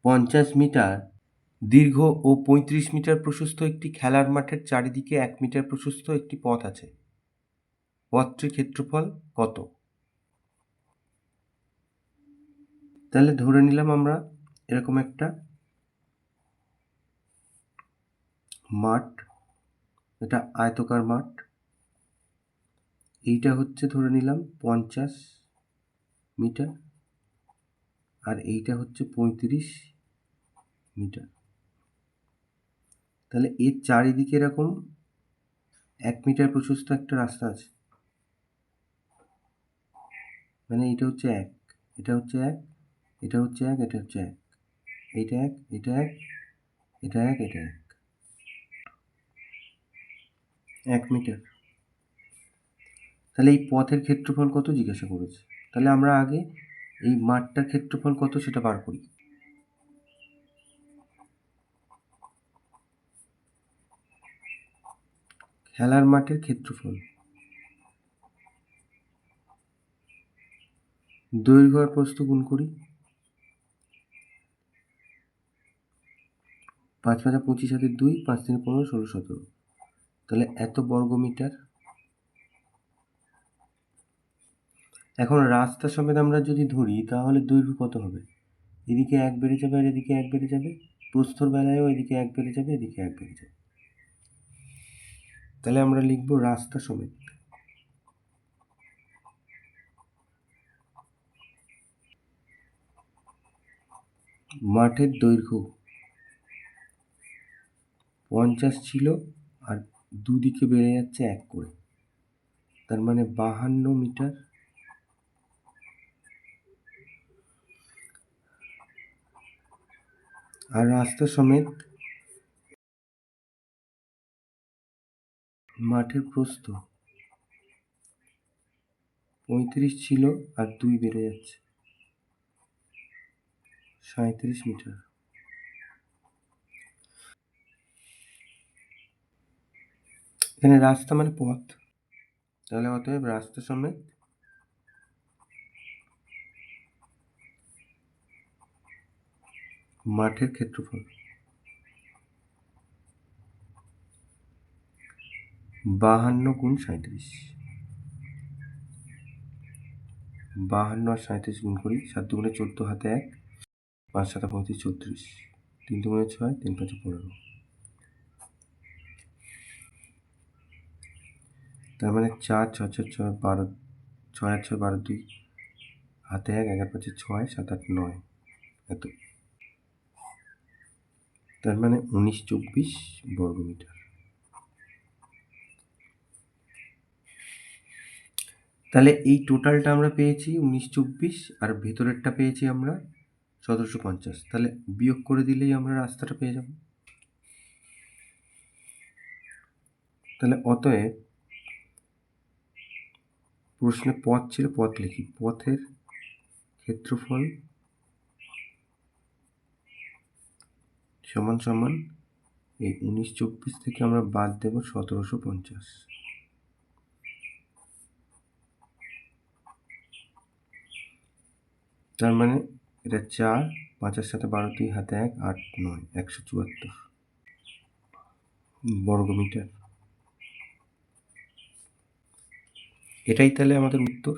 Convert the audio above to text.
50 metre দীর্ঘ ও 35 metre প্রশস্ত একটি খেলার মাঠের চারিদিকে 1 মিটার প্রশস্ত একটি পথ আছে। পথটির ক্ষেত্রফল কত? তাহলে ধরে নিলাম আমরা এরকম একটা মাঠ, এটা আয়তকার মাঠ, এইটা হচ্ছে ধরে নিলাম 50 মিটার আর এইটা হচ্ছে 35 মিটার। তাহলে এর চারিদিকে এরকম 1 মিটার প্রশস্ত একটা রাস্তা আছে, মানে এটা হচ্ছে 1, এটা হচ্ছে 1, এটা হচ্ছে 1, এটা হচ্ছে 1, এইটা 1, এটা 1, এটা 1, এটা 1 মিটার। তাহলে এই পথের ক্ষেত্রফল কত জিজ্ঞাসা করেছে। তাহলে আমরা আগে এই মাঠটার ক্ষেত্রফল কত সেটা বার করি। খেলার মাঠের ক্ষেত্রফল দৈর্ঘ্য আর প্রস্থ গুণ করি, 5 5 25 হাতে 2, 5 3 15 16 17, তাহলে এত বর্গমিটার। এখন রাস্তা সমেত আমরা যদি ধরি তাহলে দৈর্ঘ্য কত হবে? এদিকে 1 বেড়ে যাবে আর এদিকে 1 বেড়ে যাবে, প্রস্থর বেলায়ও এদিকে 1 বেড়ে যাবে, এদিকে 1 বেড়ে যাবে। তাহলে আমরা লিখব রাস্তা সমেত মাঠের দৈর্ঘ্য 50 ছিল আর দুদিকে বেড়ে যাচ্ছে 1 করে, তার মানে 52 মিটার। আর রাস্তা সমেত মাঠের প্রস্থ 35 ছিল আর 2 বেড়ে যাচ্ছে 37 মিটার। এখানে রাস্তা মানে পথ, তাহলে অতএব রাস্তা সমেত মাঠের ক্ষেত্রফল 52 গুণ 37। 52 আর 37 গুণ করি, 7 দুগুণে 14 হাতে 1, 5 7 35 34, 3 দুগুণে 6, 3 5 15, তার মানে 4 6 6 6 12, 6 আর 6 12, 2 হাতে 1, 11 5 6, 7 8 9, এত, তার মানে 19 24 বর্গমিটার। তাহলে এই টোটালটা আমরা পেয়েছি 19 24 আর ভেতরেরটা পেয়েছি আমরা 1750। তাহলে বিয়োগ করে দিলেই আমরা রাস্তাটা পেয়ে যাব। তাহলে অতএব প্রশ্নে পথ ছিল, পথ লিখি, পথের ক্ষেত্রফল সমান সমান এই 19 24 থেকে আমরা বাদ দেব 1750। তার মানে এটা 4, 5 এর সাথে 12, 2 হাতে 1, 8 9, 174 বর্গমিটার। এটাই তাহলে আমাদের উত্তর।